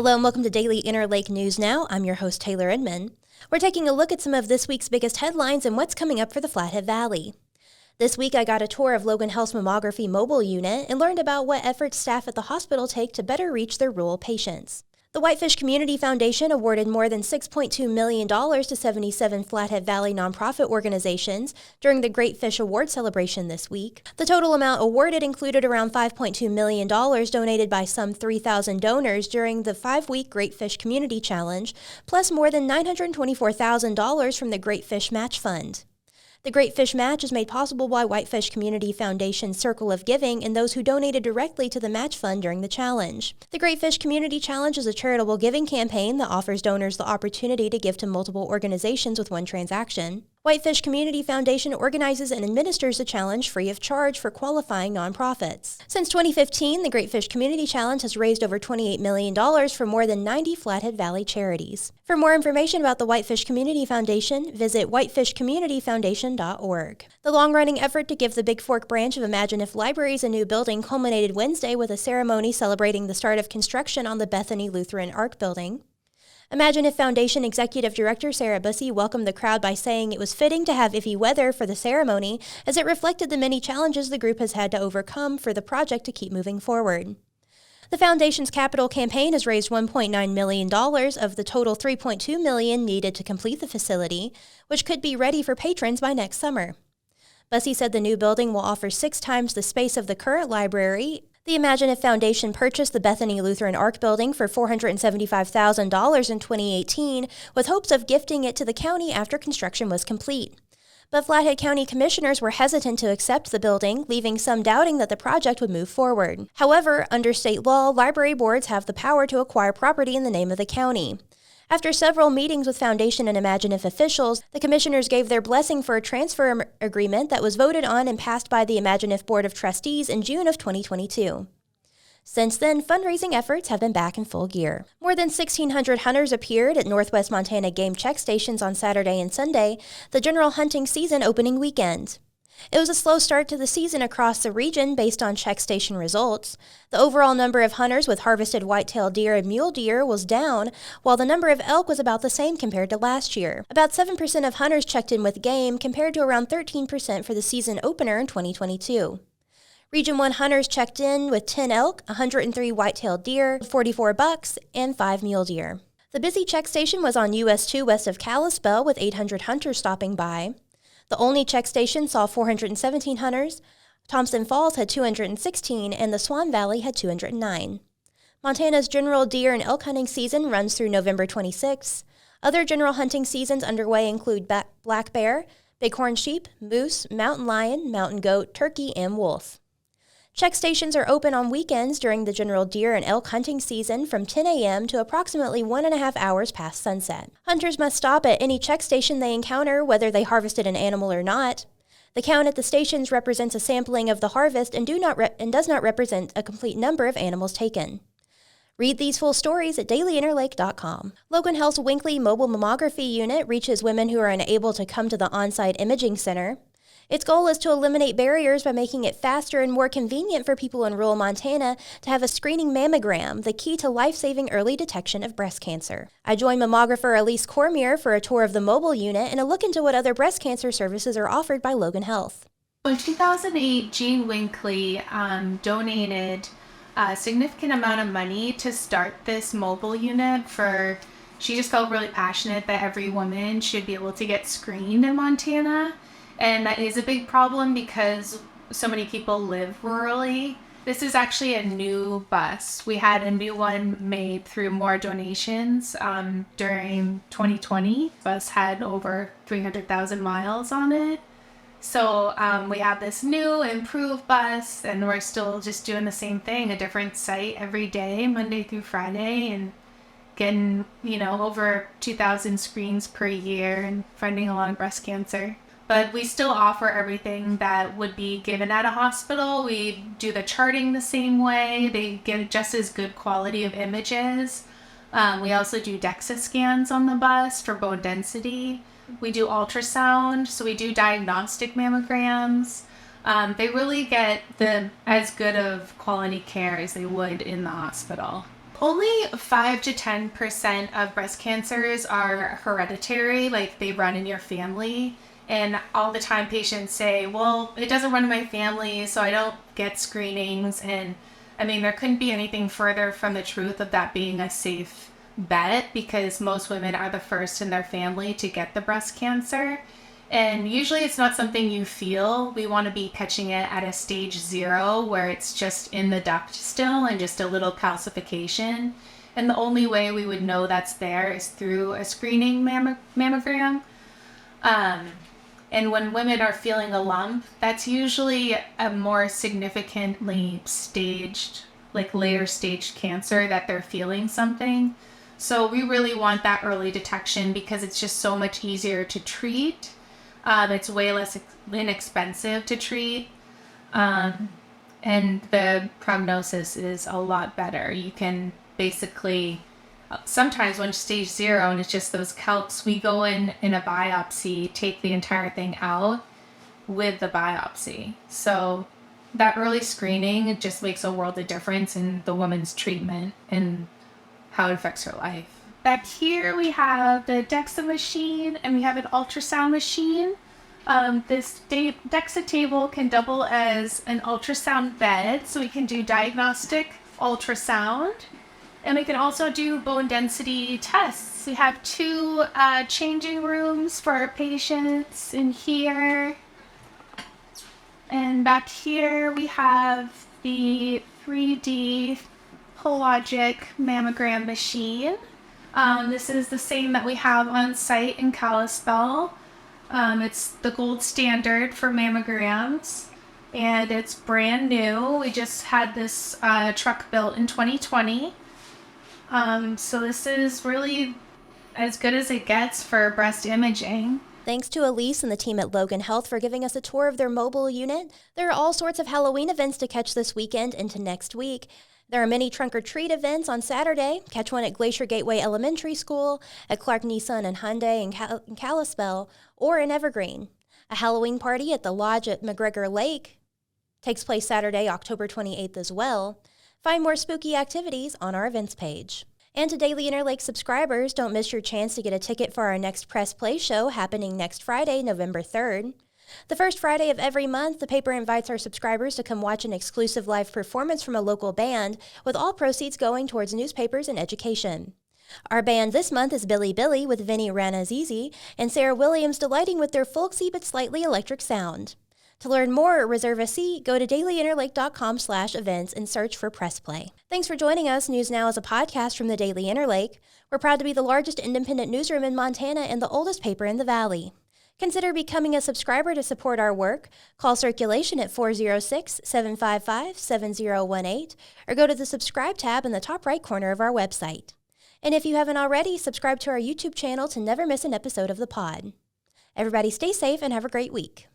Hello and welcome to Daily Interlake News Now. I'm your host, Taylor Inman. We're taking a look at some of this week's biggest headlines and what's coming up for the Flathead Valley. This week, I got a tour of Logan Health's Mammography mobile unit and learned about what efforts staff at the hospital take to better reach their rural patients. The Whitefish Community Foundation awarded more than $6.2 million to 77 Flathead Valley nonprofit organizations during the Great Fish Award celebration this week. The total amount awarded included around $5.2 million donated by some 3,000 donors during the 5-week Great Fish Community Challenge, plus more than $924,000 from the Great Fish Match Fund. The Great Fish Match is made possible by Whitefish Community Foundation's Circle of Giving and those who donated directly to the match fund during the challenge. The Great Fish Community Challenge is a charitable giving campaign that offers donors the opportunity to give to multiple organizations with one transaction. Whitefish Community Foundation organizes and administers the challenge free of charge for qualifying nonprofits. Since 2015, the Great Fish Community Challenge has raised over $28 million for more than 90 Flathead Valley charities. For more information about the Whitefish Community Foundation, visit whitefishcommunityfoundation.org. The long-running effort to give the Big Fork branch of ImagineIF Libraries a new building culminated Wednesday with a ceremony celebrating the start of construction on the Bethany Lutheran Ark building. ImagineIF Foundation Executive Director Sarah Bussey welcomed the crowd by saying it was fitting to have iffy weather for the ceremony as it reflected the many challenges the group has had to overcome for the project to keep moving forward. The foundation's capital campaign has raised $1.9 million of the total $3.2 million needed to complete the facility, which could be ready for patrons by next summer. Bussey said the new building will offer 6 times the space of the current library. The ImagineIF Foundation purchased the Bethany Lutheran Ark building for $475,000 in 2018, with hopes of gifting it to the county after construction was complete. But Flathead County commissioners were hesitant to accept the building, leaving some doubting that the project would move forward. However, under state law, library boards have the power to acquire property in the name of the county. After several meetings with Foundation and ImagineIF officials, the commissioners gave their blessing for a transfer agreement that was voted on and passed by the ImagineIF Board of Trustees in June of 2022. Since then, fundraising efforts have been back in full gear. More than 1,600 hunters appeared at Northwest Montana game check stations on Saturday and Sunday, the general hunting season opening weekend. It was a slow start to the season across the region based on check station results. The overall number of hunters with harvested white-tailed deer and mule deer was down, while the number of elk was about the same compared to last year. About 7% of hunters checked in with game, compared to around 13% for the season opener in 2022. Region 1 hunters checked in with 10 elk, 103 white-tailed deer, 44 bucks, and 5 mule deer. The busy check station was on US 2 west of Kalispell with 800 hunters stopping by. The Olney check station saw 417 hunters, Thompson Falls had 216, and the Swan Valley had 209. Montana's general deer and elk hunting season runs through November 26. Other general hunting seasons underway include black bear, bighorn sheep, moose, mountain lion, mountain goat, turkey, and wolf. Check stations are open on weekends during the general deer and elk hunting season from 10 a.m. to approximately 1.5 hours past sunset. Hunters must stop at any check station they encounter, whether they harvested an animal or not. The count at the stations represents a sampling of the harvest and does not represent a complete number of animals taken. Read these full stories at dailyinterlake.com. Logan Health's Winkley mobile mammography unit reaches women who are unable to come to the on-site imaging center. Its goal is to eliminate barriers by making it faster and more convenient for people in rural Montana to have a screening mammogram, the key to life-saving early detection of breast cancer. I joined mammographer Elise Cormier for a tour of the mobile unit and a look into what other breast cancer services are offered by Logan Health. In 2008, Jean Winkley donated a significant amount of money to start this mobile unit. She just felt really passionate that every woman should be able to get screened in Montana. And that is a big problem because so many people live rurally. This is actually a new bus. We had a new one made through more donations during 2020. The bus had over 300,000 miles on it. So we have this new improved bus, and we're still just doing the same thing, a different site every day, Monday through Friday, and getting, over 2,000 screens per year and finding a lot of breast cancer. But we still offer everything that would be given at a hospital. We do the charting the same way. They get just as good quality of images. We also do DEXA scans on the bus for bone density. We do ultrasound, so we do diagnostic mammograms. They really get as good of quality care as they would in the hospital. Only 5 to 10% of breast cancers are hereditary, like they run in your family. And all the time patients say, well, it doesn't run in my family, so I don't get screenings. And I mean, there couldn't be anything further from the truth of that being a safe bet, because most women are the first in their family to get the breast cancer. And usually it's not something you feel. We want to be catching it at a stage 0 where it's just in the duct still and just a little calcification. And the only way we would know that's there is through a screening mammogram. And when women are feeling a lump, that's usually a more significantly staged, like later stage cancer that they're feeling something. So we really want that early detection because it's just so much easier to treat. It's way less inexpensive to treat, and the prognosis is a lot better. You can basically, sometimes when stage 0 and it's just those calcs, we go in a biopsy, take the entire thing out with the biopsy. So that early screening, it just makes a world of difference in the woman's treatment and how it affects her life. Back here we have the DEXA machine and we have an ultrasound machine. This DEXA table can double as an ultrasound bed, so we can do diagnostic ultrasound. And we can also do bone density tests. We have 2 changing rooms for our patients in here. And back here we have the 3D Hologic mammogram machine. This is the same that we have on site in Kalispell. It's the gold standard for mammograms, and it's brand new. We just had this truck built in 2020. So this is really as good as it gets for breast imaging. Thanks to Elise and the team at Logan Health for giving us a tour of their mobile unit. There are all sorts of Halloween events to catch this weekend into next week. There are many trunk-or-treat events on Saturday. Catch one at Glacier Gateway Elementary School, at Clark Nissan and Hyundai in Kalispell, or in Evergreen. A Halloween party at the Lodge at McGregor Lake takes place Saturday, October 28th as well. Find more spooky activities on our events page. And to Daily Interlake subscribers, don't miss your chance to get a ticket for our next Press Play show happening next Friday, November 3rd. The first Friday of every month, the paper invites our subscribers to come watch an exclusive live performance from a local band, with all proceeds going towards newspapers and education. Our band this month is Billy Billy with Vinny Ranazizi and Sarah Williams, delighting with their folksy but slightly electric sound. To learn more or reserve a seat, go to dailyinterlake.com/events and search for Press Play. Thanks for joining us. News Now is a podcast from the Daily Interlake. We're proud to be the largest independent newsroom in Montana and the oldest paper in the Valley. Consider becoming a subscriber to support our work. Call Circulation at 406-755-7018 or go to the subscribe tab in the top right corner of our website. And if you haven't already, subscribe to our YouTube channel to never miss an episode of the pod. Everybody stay safe and have a great week.